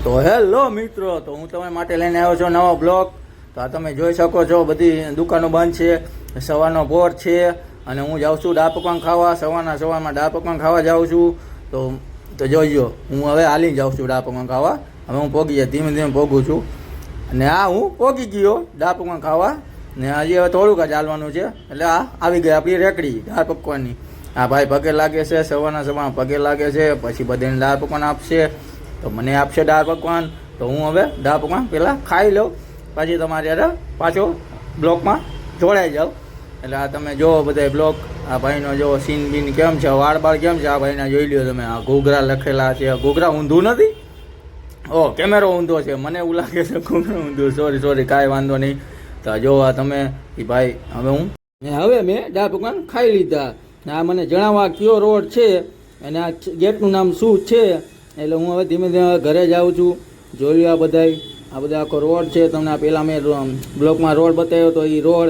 તો હેલો મિત્રો, તો હું તમારા માટે લઈને આવ્યો છું નવો બ્લોગ. તો આ તમે જોઈ શકો છો, બધી દુકાનો બંધ છે, સવારનો પોર છે અને હું જાઉં છું દાળ પકવાન ખાવા. સવારમાં દાળ પકવાન ખાવા જાઉં છું. તો જોઈજો, હું હવે હાલીને જાઉં છું દાળ પકવાન ખાવા. હવે હું પોગી જાય, ધીમે ધીમે પોગું છું અને આ હું પોગી ગયો દાળ પકવાન ખાવા. ને હજી હવે થોડુંક જ ચાલવાનું છે, એટલે આ આવી ગઈ આપણી રેકડી દાળ પકવાનની. આ ભાઈ પગે લાગે છે, સવારના પગે લાગે છે, પછી બધાને દાળ પકવાન આપશે. તો મને આપશે દાળ પકવાન, તો હું હવે દાળ પકવાન પહેલાં ખાઈ લઉં, પછી તમારી યાર પાછો બ્લોકમાં જોડાઈ જાઉં. એટલે આ તમે જો બધા બ્લોક, આ ભાઈનો જો સીન બીન કેમ છે, વાળ બાળ કેમ છે આ ભાઈના, જોઈ લ્યો તમે. આ ઘૂઘરા લખેલા છે, ઘૂઘરા ઊંધું નથી, કેમેરો ઊંધો છે, મને એવું લાગે છે ઘૂઘરા ઊંધું. સોરી, કાંઈ વાંધો નહીં. તો જો આ તમે એ ભાઈ, હવે મેં દાળ પકવાન ખાઈ લીધા. આ મને જણાવવા કયો રોડ છે અને આ ગેટનું નામ શું છે. એટલે હું હવે ધીમે ધીમે ઘરે જાઉં છું. જોઈ લો આ બધા આખો રોડ છે. તમને પહેલાં મેં બ્લોકમાં રોડ બતાવ્યો તો એ રોડ